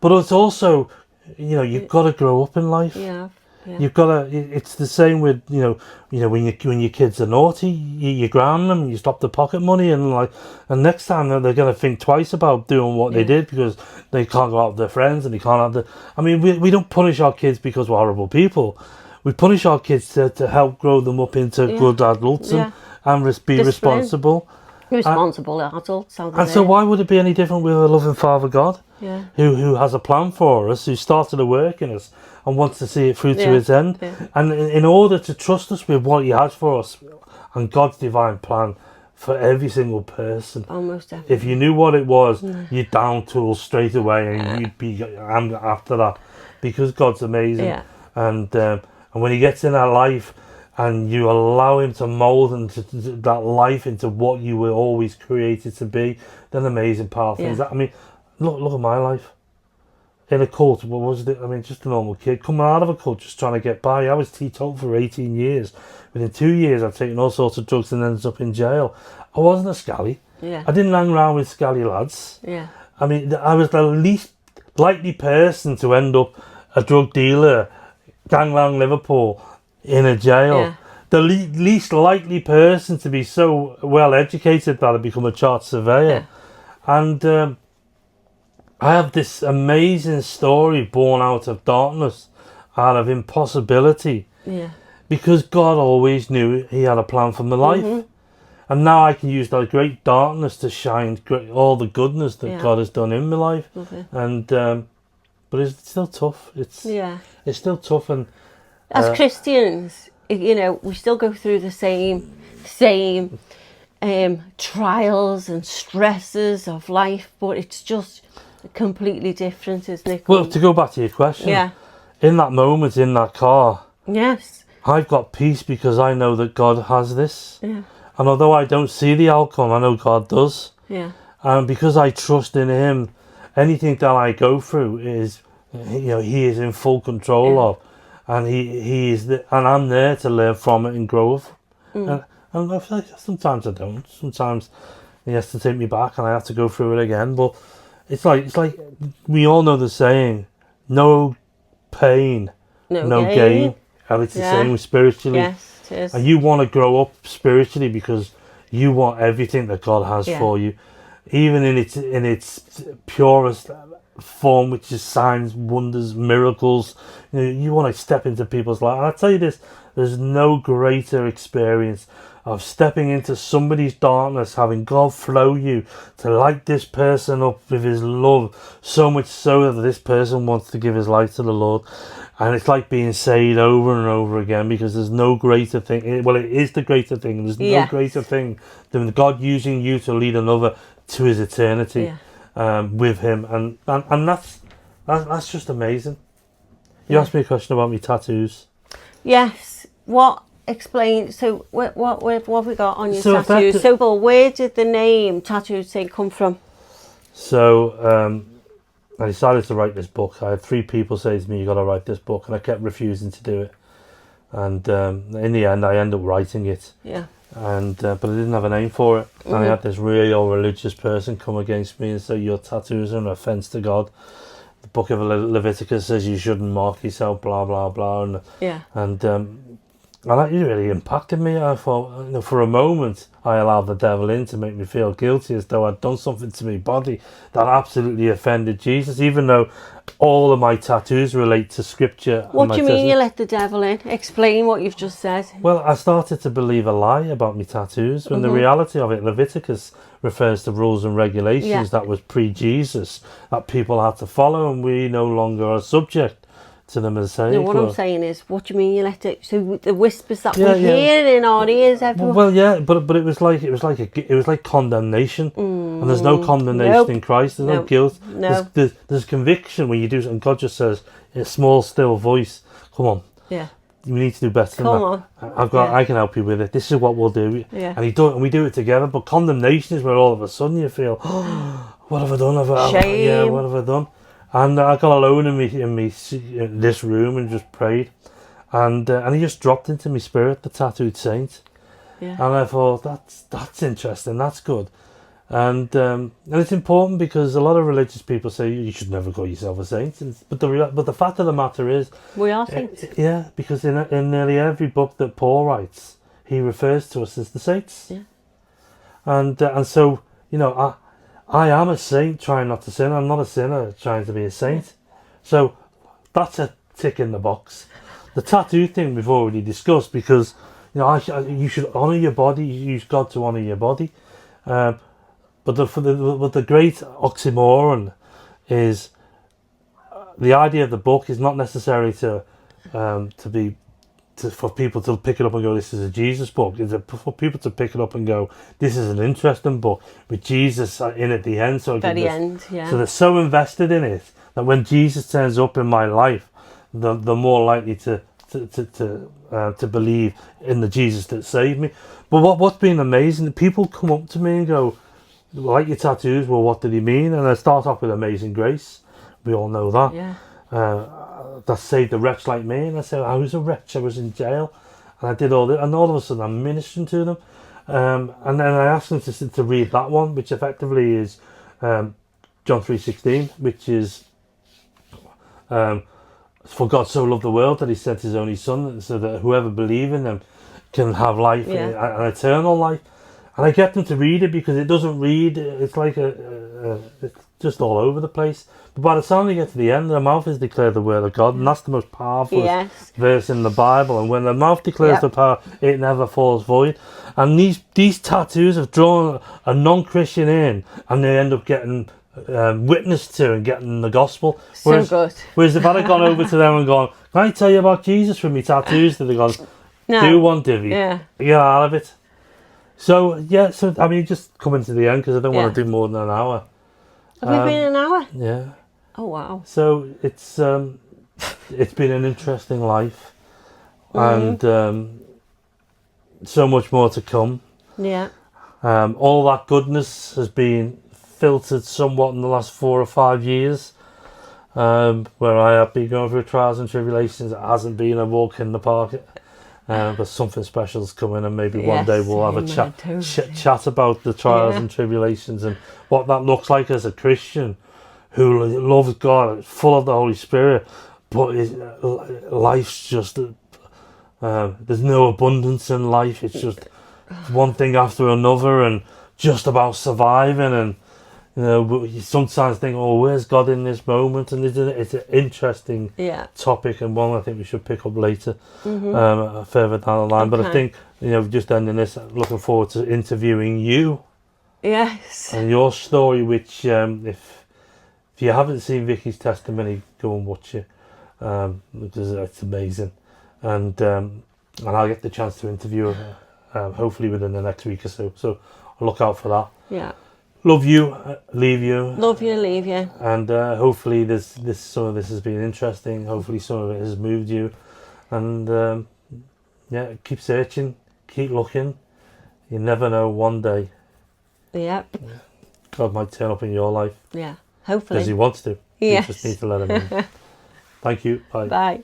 But it's also, you've got to grow up in life. Yeah. Yeah. You've got to. It's the same with when your kids are naughty, you ground them, you stop the pocket money, and next time they're going to think twice about doing what they did because they can't go out with their friends and they can't have the. I mean, we don't punish our kids because we're horrible people. We punish our kids to help grow them up into good adults and be responsible. Responsible adults. And so why would it be any different with a loving Father God? Yeah. Who has a plan for us, who started a work in us and wants to see it through to its end. Yeah. And in order to trust us with what he has for us and God's divine plan for every single person. Almost definitely. If you knew what it was, you'd down tools straight away and you'd be after that because God's amazing. Yeah. And when he gets in our life and you allow him to mould into that life into what you were always created to be, then amazing powerful things. I mean, look at my life. In a cult, what was it? I mean, just a normal kid coming out of a cult, just trying to get by. I was teetotal for 18 years. Within 2 years, I'd taken all sorts of drugs and ended up in jail. I wasn't a scally. Yeah. I didn't hang around with scally lads. Yeah. I mean, I was the least likely person to end up a drug dealer, gangland Liverpool, in a jail. Yeah. The least likely person to be so well educated that I'd become a chartered surveyor. Yeah. And I have this amazing story born out of darkness, out of impossibility, Yeah. because God always knew he had a plan for my life. And now I can use that great darkness to shine all the goodness that God has done in my life. Okay. And but it's still tough. It's still tough. And as Christians, we still go through the same trials and stresses of life, but it's just completely different, isn't it? Well, to go back to your question, in that moment in that car, yes, I've got peace because I know that God has this. Yeah. And although I don't see the outcome, I know God does. Yeah. And because I trust in him, anything that I go through is, he is in full control of. And he is, and I'm there to learn from it and grow. And I feel like sometimes I don't. Sometimes he has to take me back and I have to go through it again. But it's like we all know the saying, no pain, no gain. And it's the same with spiritually. Yes, it is. And you want to grow up spiritually because you want everything that God has for you, even in its purest form, which is signs, wonders, miracles. You want to step into people's lives. And I tell you this, there's no greater experience of stepping into somebody's darkness, having God flow you to light this person up with his love, so much so that this person wants to give his life to the Lord. And it's like being saved over and over again, because there's no greater thing. Well, it is the greater thing. There's no greater thing than God using you to lead another to his eternity with him. And that's just amazing. You asked me a question about my tattoos. Yes. Explain. So what have we got on your tattoos? So, Paul, where did the name Tattoo Saint come from? So I decided to write this book. I had 3 people say to me, "You got to write this book," and I kept refusing to do it. And in the end, I ended up writing it. Yeah. And but I didn't have a name for it. And I had this real religious person come against me and say, "Your tattoos are an offence to God. The book of Leviticus says you shouldn't mark yourself, blah blah blah." And And that really impacted me. I thought, for a moment, I allowed the devil in to make me feel guilty as though I'd done something to my body that absolutely offended Jesus, even though all of my tattoos relate to scripture. What do you mean you let the devil in? Explain what you've just said. Well, I started to believe a lie about my tattoos when the reality of it, Leviticus refers to rules and regulations that was pre-Jesus that people had to follow, and we no longer are subject to them as No, what I'm saying is, what do you mean you let it? So the whispers that we hear in our ears, everyone. Well, yeah, but it was like condemnation, and there's no condemnation in Christ. There's no guilt. No. There's conviction when you do, and God just says in a small, still voice, "Come on, Yeah. you need to do better than Come that. I can help you with it. This is what we'll do." Yeah. And we do it together. But condemnation is where all of a sudden you feel, "What have I done? Shame. What have I done?" And I got alone in this room and just prayed, and he just dropped into my spirit, the tattooed saint. Yeah. And I thought, that's interesting, that's good. And it's important because a lot of religious people say you should never call yourself a saint. But the fact of the matter is, We are saints. yeah, because in nearly every book that Paul writes, he refers to us as the saints. Yeah. And so, I am a saint trying not to sin. I'm not a sinner trying to be a saint. So that's a tick in the box. The tattoo thing we've already discussed because, you should honour your body. You use God to honour your body. But the great oxymoron is the idea of the book is not necessarily for people to pick it up and go, this is a Jesus book. It's for people to pick it up and go, this is an interesting book with Jesus in at the end. So they're so invested in it that when Jesus turns up in my life, they're more likely to believe in the Jesus that saved me. But what's been amazing, people come up to me and go, like your tattoos, well, what did he mean? And I start off with Amazing Grace. We all know that. Yeah. That saved a wretch like me. And I said, I was a wretch, I was in jail, and I did all this, and all of a sudden I'm ministering to them. And then I asked them to read that one, which effectively is John 3:16, which is for God so loved the world that he sent his only son, so that whoever believes in him can have life, an eternal life. And I get them to read it because it doesn't read, it's like it's just all over the place. But by the time they get to the end, their mouth has declared the word of God, and that's the most powerful verse in the Bible. And when the mouth declares the power, it never falls void. And these tattoos have drawn a non-Christian in, and they end up getting witnessed to and getting the gospel. Whereas if I'd have gone over to them and gone, can I tell you about Jesus with me tattoos? They'd have gone, do one, divvy. Yeah. Get out of it. So, I mean, just coming to the end because I don't want to do more than an hour. Have we been an hour? Yeah. Oh, wow. So, it's been an interesting life. And so much more to come. Yeah. All that goodness has been filtered somewhat in the last 4 or 5 years. Where I have been going through trials and tribulations. It hasn't been a walk in the park. But something special's coming, and maybe one day we'll have a chat about the trials and tribulations and what that looks like as a Christian who loves God, full of the Holy Spirit, but life's just there's no abundance in life. It's just one thing after another, and just about surviving. And you sometimes think, oh, where's God in this moment? And it's an interesting topic, and one I think we should pick up later, further down the line. But I think, just ending this, looking forward to interviewing you. Yes. And your story, which, if you haven't seen Vicky's testimony, go and watch it, because it's amazing. And I'll get the chance to interview her, hopefully within the next week or so. So I'll look out for that. Yeah. Love you, leave you. Love you, leave you. And hopefully some of this has been interesting. Hopefully some of it has moved you. And keep searching, keep looking. You never know, one day. Yep. God might turn up in your life. Yeah, hopefully. Because he wants to. Yes. You just need to let him in. Thank you. Bye. Bye.